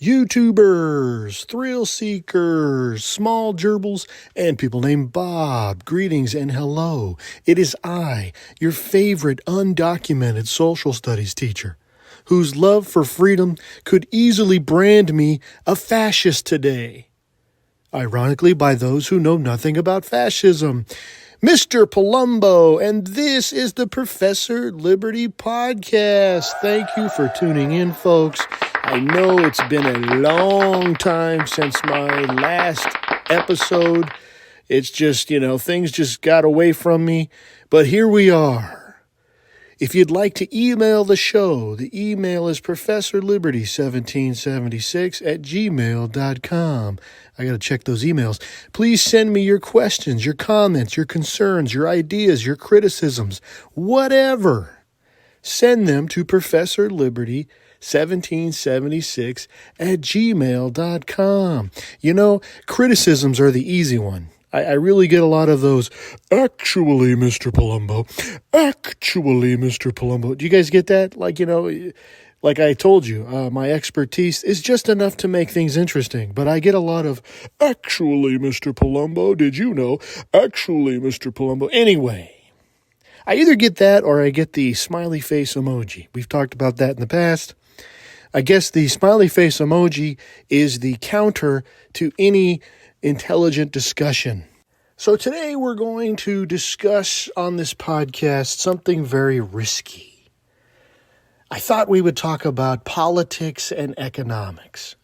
YouTubers, thrill seekers, small gerbils, and people named Bob. Greetings and hello. It is I, your favorite undocumented social studies teacher, whose love for freedom could easily brand me a fascist today. Ironically, by those who know nothing about fascism. Mr. Palumbo, and this is the Professor Liberty Podcast. Thank you for tuning in, folks. I know it's been a long time since my last episode. It's just, things just got away from me, but here we are. If you'd like to email the show, the email is professorliberty1776@gmail.com. I got to check those emails. Please send me your questions, your comments, your concerns, your ideas, your criticisms, whatever. Send them to professorliberty1776@gmail.com. Criticisms are the easy one. I really get a lot of those, actually, Mr. Palumbo. Do you guys get that? Like I told you, my expertise is just enough to make things interesting. But I get a lot of, actually, Mr. Palumbo, did you know? Actually, Mr. Palumbo. Anyway, I either get that or I get the smiley face emoji. We've talked about that in the past. I guess the smiley face emoji is the counter to any intelligent discussion. So today we're going to discuss on this podcast something very risky. I thought we would talk about politics and economics.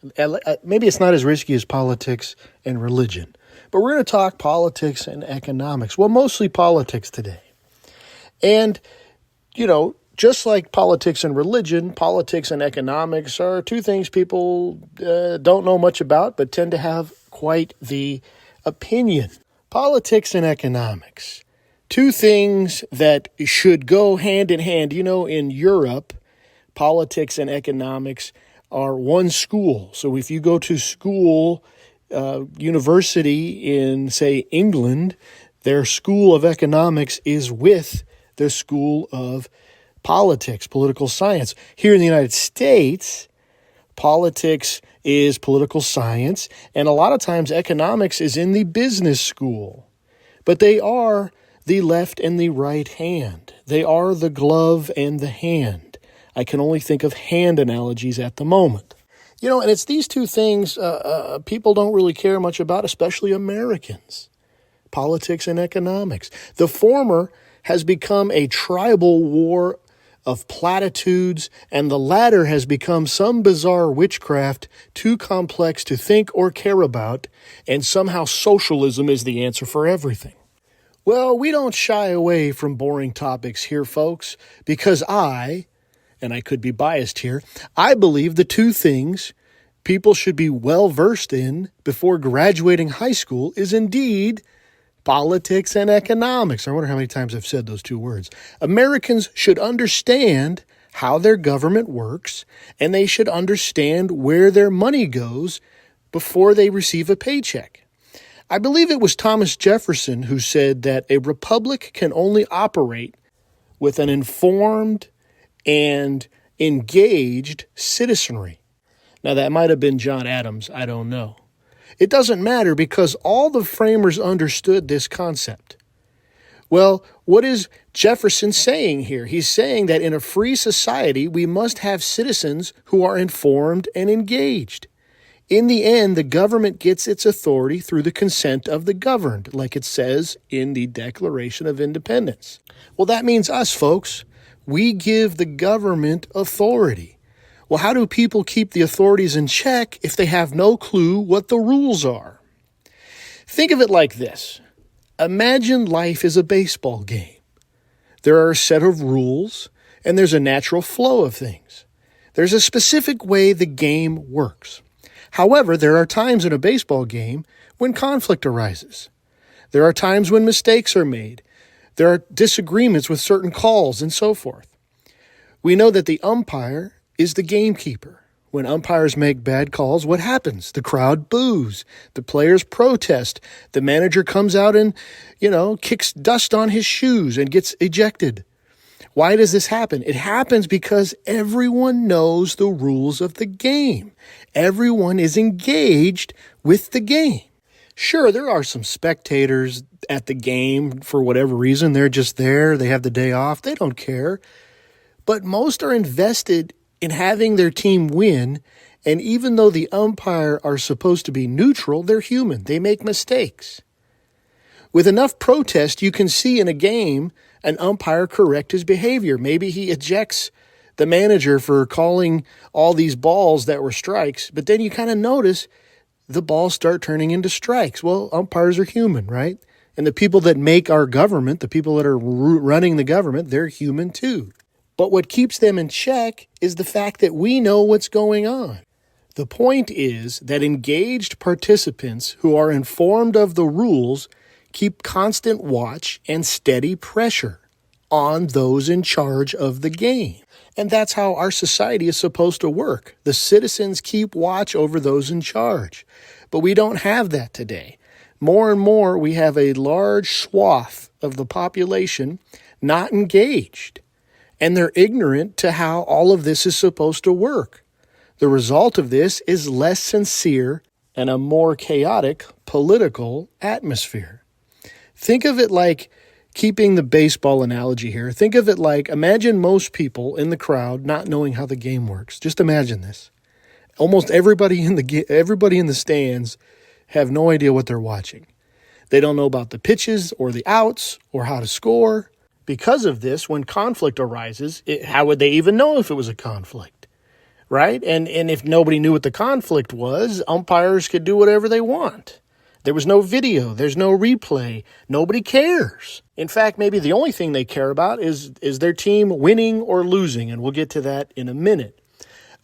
Maybe it's not as risky as politics and religion, but we're going to talk politics and economics. Well, mostly politics today. And, just like politics and religion, politics and economics are two things people don't know much about, but tend to have quite the opinion. Politics and economics, two things that should go hand in hand. In Europe, politics and economics are one school. So if you go to school, university in, say, England, their school of economics is with their school of politics, political science. Here in the United States, politics is political science, and a lot of times economics is in the business school. But they are the left and the right hand. They are the glove and the hand. I can only think of hand analogies at the moment. And it's these two things people don't really care much about, especially Americans. Politics and economics. The former has become a tribal war of platitudes, and the latter has become some bizarre witchcraft too complex to think or care about, and somehow socialism is the answer for everything. Well, we don't shy away from boring topics here, folks, because and I could be biased here, I believe the two things people should be well-versed in before graduating high school is indeed politics and economics. I wonder how many times I've said those two words. Americans should understand how their government works, and they should understand where their money goes before they receive a paycheck. I believe it was Thomas Jefferson who said that a republic can only operate with an informed and engaged citizenry. Now, that might have been John Adams. I don't know. It doesn't matter because all the framers understood this concept. Well, what is Jefferson saying here? He's saying that in a free society, we must have citizens who are informed and engaged. In the end, the government gets its authority through the consent of the governed, like it says in the Declaration of Independence. Well, that means us, folks. We give the government authority. Well, how do people keep the authorities in check if they have no clue what the rules are? Think of it like this. Imagine life is a baseball game. There are a set of rules, and there's a natural flow of things. There's a specific way the game works. However, there are times in a baseball game when conflict arises. There are times when mistakes are made. There are disagreements with certain calls and so forth. We know that the umpire is the gamekeeper. When umpires make bad calls, what happens? The crowd boos. The players protest. The manager comes out and, kicks dust on his shoes and gets ejected. Why does this happen? It happens because everyone knows the rules of the game. Everyone is engaged with the game. Sure, there are some spectators at the game for whatever reason. They're just there. They have the day off. They don't care. But most are invested in having their team win. And even though the umpire are supposed to be neutral, they're human. They make mistakes. With enough protest, you can see in a game an umpire correct his behavior. Maybe he ejects the manager for calling all these balls that were strikes, but then you kind of notice the balls start turning into strikes. Well, umpires are human, right? And the people that make our government, the people that are running the government, they're human too. But what keeps them in check is the fact that we know what's going on. The point is that engaged participants who are informed of the rules keep constant watch and steady pressure on those in charge of the game. And that's how our society is supposed to work. The citizens keep watch over those in charge. But we don't have that today. More and more, we have a large swath of the population not engaged. And they're ignorant to how all of this is supposed to work. The result of this is less sincere and a more chaotic political atmosphere. Think of it like, keeping the baseball analogy here, think of it like, imagine most people in the crowd not knowing how the game works. Just imagine this. Almost everybody in the stands have no idea what they're watching. They don't know about the pitches or the outs or how to score. Because of this, when conflict arises, how would they even know if it was a conflict? Right? And if nobody knew what the conflict was, umpires could do whatever they want. There was no video. There's no replay. Nobody cares. In fact, maybe the only thing they care about is their team winning or losing, and we'll get to that in a minute.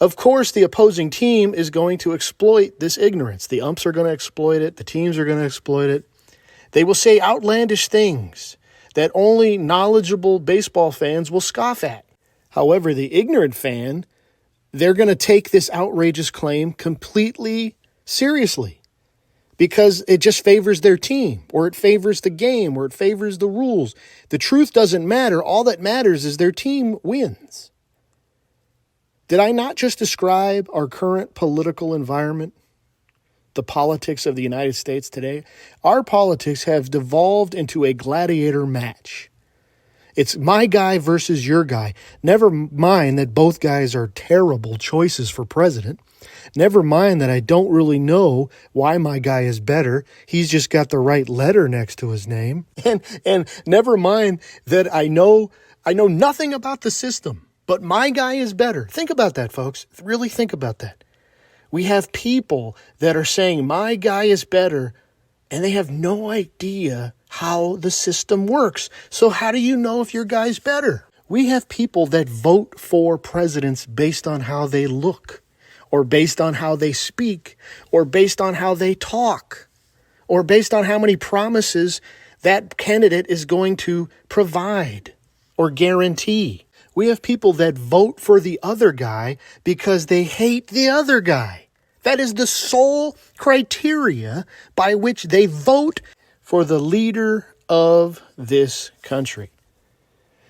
Of course, the opposing team is going to exploit this ignorance. The umps are going to exploit it. The teams are going to exploit it. They will say outlandish things that only knowledgeable baseball fans will scoff at. However, the ignorant fan, they're going to take this outrageous claim completely seriously, because it just favors their team, or it favors the game, or it favors the rules. The truth doesn't matter. All that matters is their team wins. Did I not just describe our current political environment? The politics of the United States today? Our politics have devolved into a gladiator match. It's my guy versus your guy. Never mind that both guys are terrible choices for president. Never mind that I don't really know why my guy is better. He's just got the right letter next to his name. And never mind that I know nothing about the system, but my guy is better. Think about that, folks. Really think about that. We have people that are saying my guy is better, and they have no idea how the system works. So how do you know if your guy's better? We have people that vote for presidents based on how they look, or based on how they speak, or based on how they talk, or based on how many promises that candidate is going to provide or guarantee. We have people that vote for the other guy because they hate the other guy. That is the sole criteria by which they vote for the leader of this country.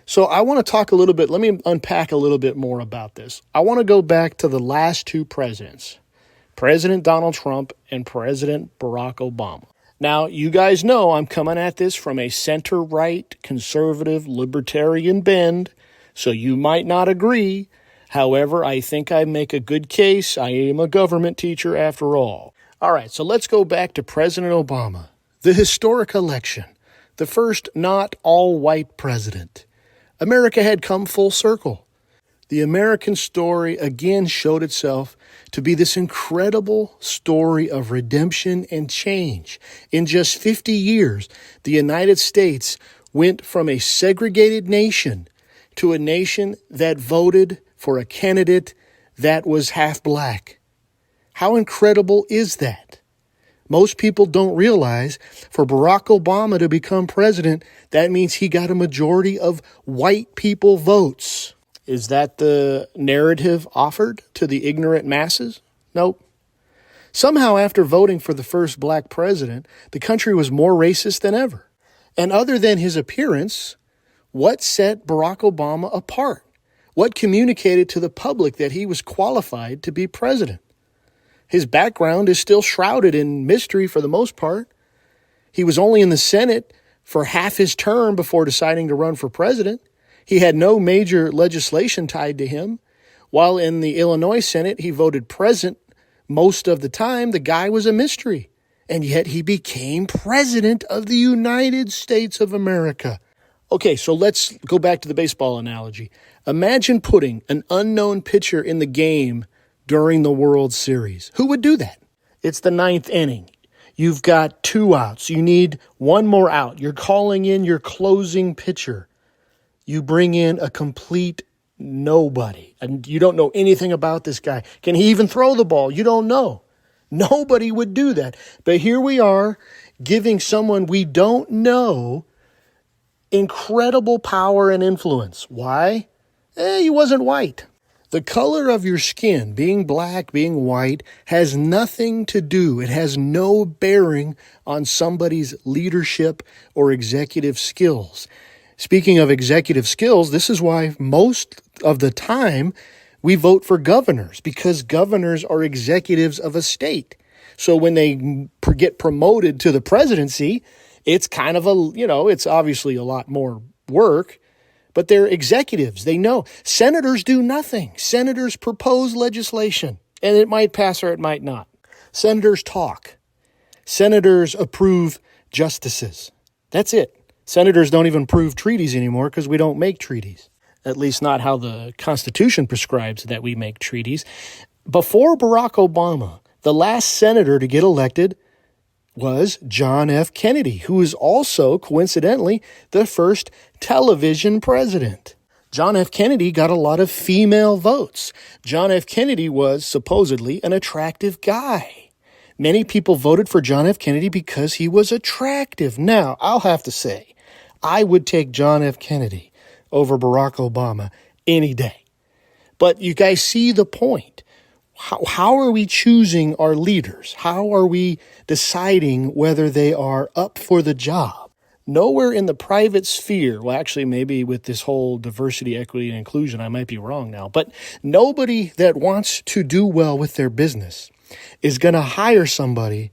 So I want to talk a little bit, let me unpack a little bit more about this. I want to go back to the last two presidents, President Donald Trump and President Barack Obama. Now, you guys know I'm coming at this from a center-right, conservative, libertarian bend, so you might not agree. However, I think I make a good case. I am a government teacher after all. All right, so let's go back to President Obama, the historic election, the first not all-white president. America had come full circle. The American story again showed itself to be this incredible story of redemption and change. In just 50 years, the United States went from a segregated nation to a nation that voted for a candidate that was half black. How incredible is that? Most people don't realize for Barack Obama to become president, that means he got a majority of white people votes. Is that the narrative offered to the ignorant masses? Nope. Somehow, after voting for the first black president, the country was more racist than ever. And other than his appearance, What set Barack Obama apart? What communicated to the public that he was qualified to be president? His background is still shrouded in mystery for the most part. He was only in the Senate for half his term before deciding to run for president. He had no major legislation tied to him. While in the Illinois Senate, he voted present most of the time. The guy was a mystery. And yet he became president of the United States of America. Okay, so let's go back to the baseball analogy. Imagine putting an unknown pitcher in the game during the World Series. Who would do that? It's the ninth inning. You've got 2 outs. You need 1 more out. You're calling in your closing pitcher. You bring in a complete nobody. And you don't know anything about this guy. Can he even throw the ball? You don't know. Nobody would do that. But here we are giving someone we don't know incredible power and influence. Why? He wasn't white. The color of your skin, being black, being white, has nothing to do. It has no bearing on somebody's leadership or executive skills. Speaking of executive skills, this is why most of the time we vote for governors, because governors are executives of a state. So when they get promoted to the presidency, it's kind of it's obviously a lot more work, but they're executives. They know. Senators do nothing. Senators propose legislation, and it might pass or it might not. Senators talk. Senators approve justices. That's it. Senators don't even approve treaties anymore because we don't make treaties. At least not how the Constitution prescribes that we make treaties. Before Barack Obama, the last senator to get elected was John F. Kennedy, who is also, coincidentally, the first television president. John F. Kennedy got a lot of female votes. John F. Kennedy was supposedly an attractive guy. Many people voted for John F. Kennedy because he was attractive. Now, I'll have to say, I would take John F. Kennedy over Barack Obama any day. But you guys see the point. How are we choosing our leaders? How are we deciding whether they are up for the job? Nowhere in the private sphere, well, actually, maybe with this whole diversity, equity, and inclusion, I might be wrong now, but nobody that wants to do well with their business is going to hire somebody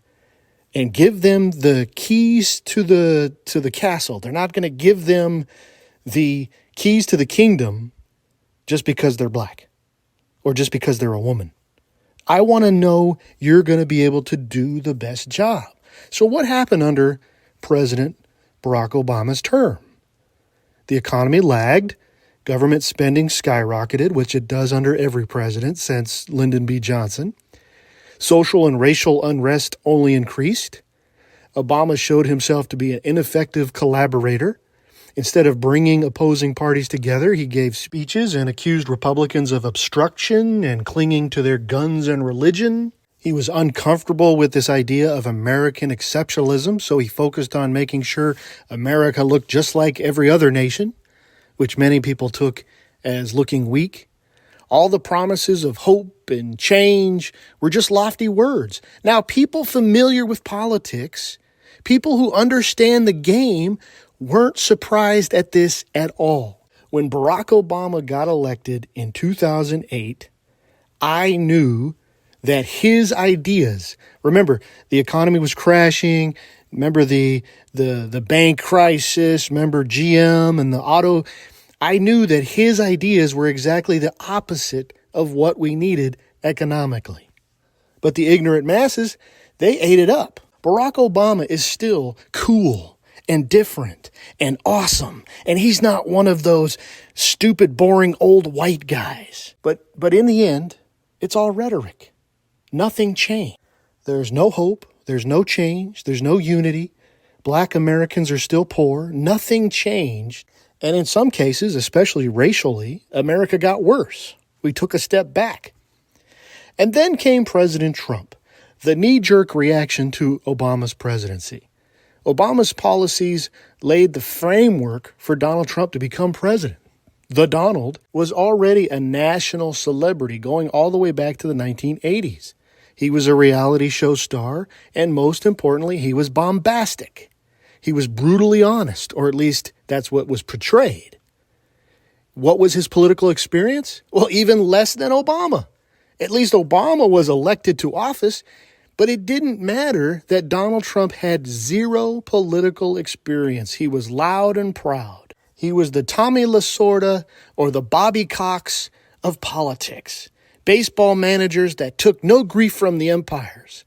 and give them the keys to the castle. They're not going to give them the keys to the kingdom just because they're black or just because they're a woman. I want to know you're going to be able to do the best job. So what happened under President Barack Obama's term? The economy lagged. Government spending skyrocketed, which it does under every president since Lyndon B. Johnson. Social and racial unrest only increased. Obama showed himself to be an ineffective collaborator. Instead of bringing opposing parties together, he gave speeches and accused Republicans of obstruction and clinging to their guns and religion. He was uncomfortable with this idea of American exceptionalism, so he focused on making sure America looked just like every other nation, which many people took as looking weak. All the promises of hope and change were just lofty words. Now, people familiar with politics, people who understand the game, weren't surprised at this at all. When Barack Obama got elected in 2008, I knew that his ideas, remember, the economy was crashing, remember the bank crisis, remember GM and the auto. I knew that his ideas were exactly the opposite of what we needed economically. But the ignorant masses, they ate it up. Barack Obama is still cool and different and awesome. And he's not one of those stupid, boring old white guys. But in the end, it's all rhetoric. Nothing changed. There's no hope. There's no change. There's no unity. Black Americans are still poor. Nothing changed. And in some cases, especially racially, America got worse. We took a step back. And then came President Trump, the knee-jerk reaction to Obama's presidency. Obama's policies laid the framework for Donald Trump to become president. The Donald was already a national celebrity going all the way back to the 1980s. He was a reality show star, and most importantly, he was bombastic. He was brutally honest, or at least that's what was portrayed. What was his political experience? Well, even less than Obama. At least Obama was elected to office, but it didn't matter that Donald Trump had zero political experience. He was loud and proud. He was the Tommy Lasorda or the Bobby Cox of politics. Baseball managers that took no grief from the umpires.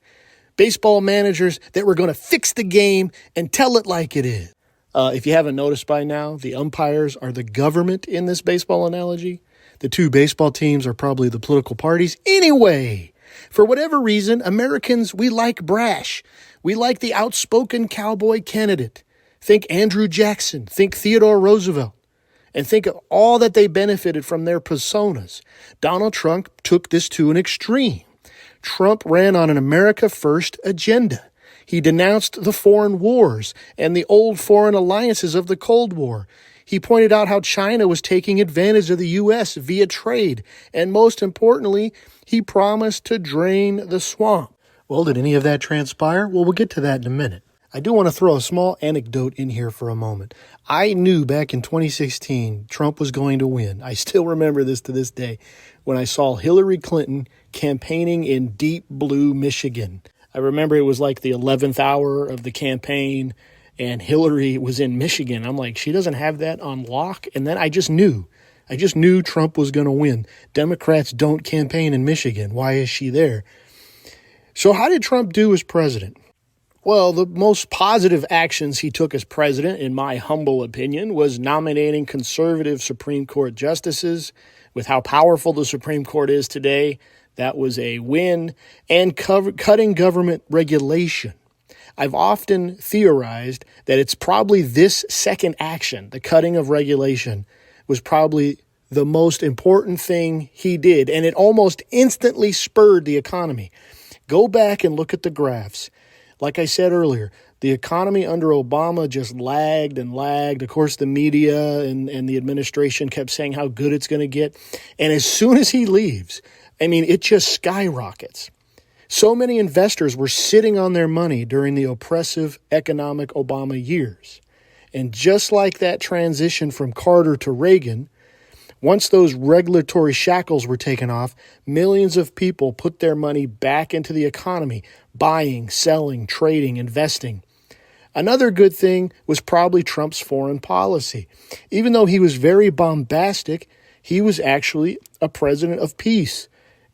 Baseball managers that were going to fix the game and tell it like it is. If you haven't noticed by now, the umpires are the government in this baseball analogy. The two baseball teams are probably the political parties. Anyway, for whatever reason, Americans, we like brash. We like the outspoken cowboy candidate. Think Andrew Jackson. Think Theodore Roosevelt. And think of all that they benefited from their personas. Donald Trump took this to an extreme. Trump ran on an America First agenda. He denounced the foreign wars and the old foreign alliances of the Cold War. He pointed out how China was taking advantage of the U.S. via trade. And most importantly, he promised to drain the swamp. Well, did any of that transpire? Well, we'll get to that in a minute. I do want to throw a small anecdote in here for a moment. I knew back in 2016 Trump was going to win. I still remember this to this day when I saw Hillary Clinton campaigning in deep blue Michigan. I remember it was like the 11th hour of the campaign and Hillary was in Michigan. I'm like, she doesn't have that on lock. And then I just knew Trump was going to win. Democrats don't campaign in Michigan. Why is she there? So how did Trump do as president? Well, the most positive actions he took as president, in my humble opinion, was nominating conservative Supreme Court justices. With how powerful the Supreme Court is today, that was a win. And cutting government regulation. I've often theorized that it's probably this second action, the cutting of regulation, was probably the most important thing he did. And it almost instantly spurred the economy. Go back and look at the graphs. Like I said earlier, the economy under Obama just lagged and lagged. Of course, the media and the administration kept saying how good it's going to get. And as soon as he leaves, it just skyrockets. So many investors were sitting on their money during the oppressive economic Obama years. And just like that transition from Carter to Reagan, once those regulatory shackles were taken off, millions of people put their money back into the economy, buying, selling, trading, investing. Another good thing was probably Trump's foreign policy. Even though he was very bombastic, he was actually a president of peace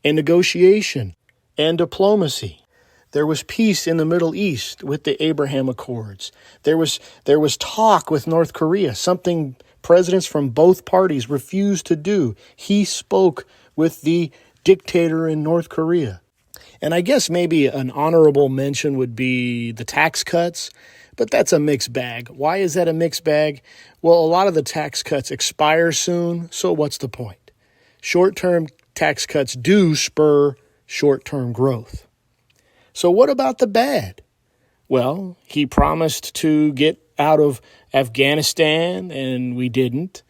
and negotiation and diplomacy. There was peace in the Middle East with the Abraham Accords. There was talk with North Korea, something presidents from both parties refused to do. He spoke with the dictator in North Korea. And I guess maybe an honorable mention would be the tax cuts, but that's a mixed bag. Why is that a mixed bag? Well, a lot of the tax cuts expire soon, so what's the point? Short-term tax cuts do spur short-term growth. So what about the bad? Well, he promised to get out of Afghanistan, and we didn't.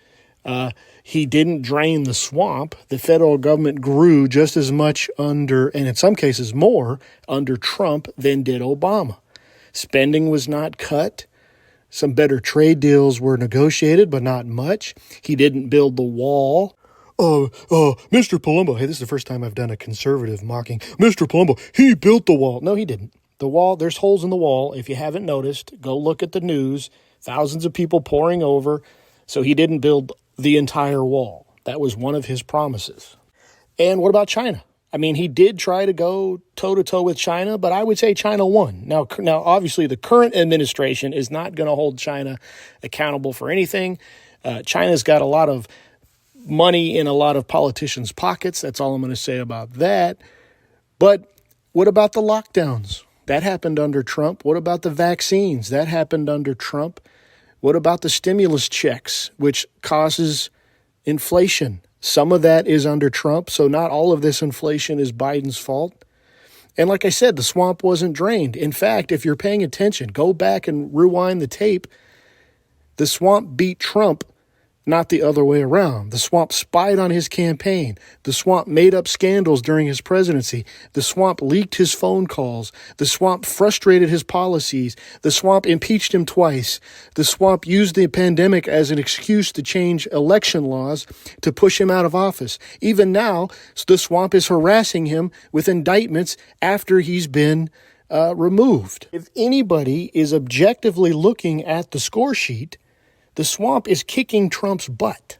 He didn't drain the swamp. The federal government grew just as much under, and in some cases more, under Trump than did Obama. Spending was not cut. Some better trade deals were negotiated, but not much. He didn't build the wall. Mr. Palumbo, hey, this is the first time I've done a conservative mocking. Mr. Palumbo, he built the wall. No, he didn't. The wall, there's holes in the wall. If you haven't noticed, go look at the news. Thousands of people pouring over. So he didn't build the entire wall. That was one of his promises. And what about China? He did try to go toe-to-toe with China, but I would say China won. Now, obviously, the current administration is not going to hold China accountable for anything. China's got a lot of money in a lot of politicians' pockets. That's all I'm going to say about that. But what about the lockdowns? That happened under Trump. What about the vaccines? That happened under Trump. What about the stimulus checks, which causes inflation? Some of that is under Trump, so not all of this inflation is Biden's fault. And like I said, the swamp wasn't drained. In fact, if you're paying attention, go back and rewind the tape. The swamp beat Trump not the other way around. The swamp spied on his campaign. The swamp made up scandals during his presidency. The swamp leaked his phone calls. The swamp frustrated his policies. The swamp impeached him twice. The swamp used the pandemic as an excuse to change election laws to push him out of office. Even now, the swamp is harassing him with indictments after he's been removed. If anybody is objectively looking at the score sheet, the swamp is kicking Trump's butt.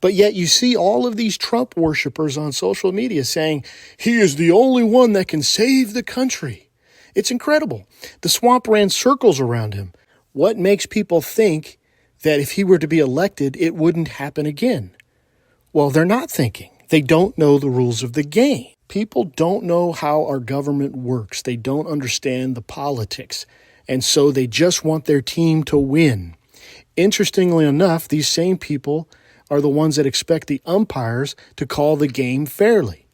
But yet you see all of these Trump worshipers on social media saying, he is the only one that can save the country. It's incredible. The swamp ran circles around him. What makes people think that if he were to be elected, it wouldn't happen again? Well, they're not thinking. They don't know the rules of the game. People don't know how our government works. They don't understand the politics. And so they just want their team to win. Interestingly enough, these same people are the ones that expect the umpires to call the game fairly.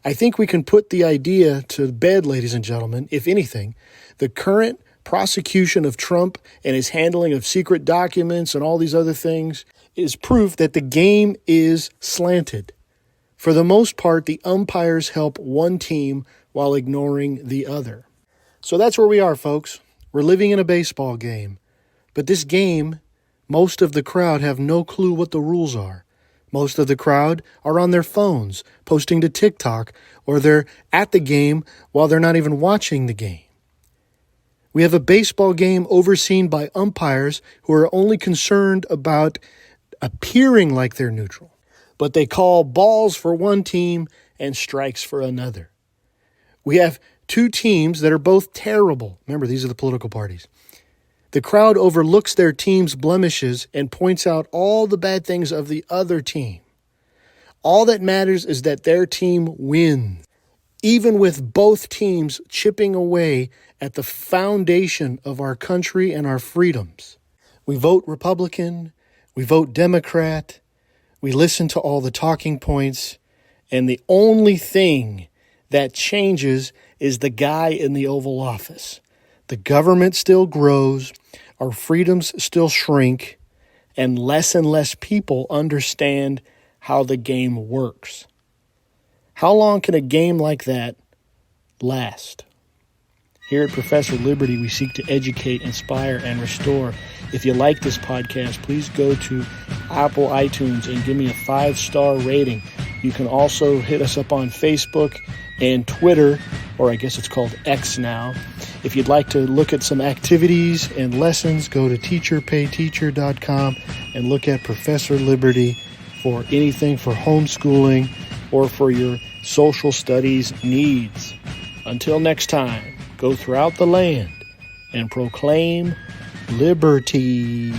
I think we can put the idea to bed, ladies and gentlemen. If anything, the current prosecution of Trump and his handling of secret documents and all these other things is proof that the game is slanted. For the most part, the umpires help one team while ignoring the other. So that's where we are, folks. We're living in a baseball game. But this game, most of the crowd have no clue what the rules are. Most of the crowd are on their phones, posting to TikTok, or they're at the game while they're not even watching the game. We have a baseball game overseen by umpires who are only concerned about appearing like they're neutral. But they call balls for one team and strikes for another. We have two teams that are both terrible. Remember, these are the political parties. The crowd overlooks their team's blemishes and points out all the bad things of the other team. All that matters is that their team wins, even with both teams chipping away at the foundation of our country and our freedoms. We vote Republican, we vote Democrat, we listen to all the talking points, and the only thing that changes is the guy in the Oval Office. The government still grows, our freedoms still shrink, and less people understand how the game works. How long can a game like that last? Here at Professor Liberty, we seek to educate, inspire, and restore. If you like this podcast, please go to Apple iTunes and give me a 5-star rating. You can also hit us up on Facebook and Twitter, or I guess it's called X now. If you'd like to look at some activities and lessons, go to teacherpayteacher.com and look at Professor Liberty for anything for homeschooling or for your social studies needs. Until next time, go throughout the land and proclaim liberty.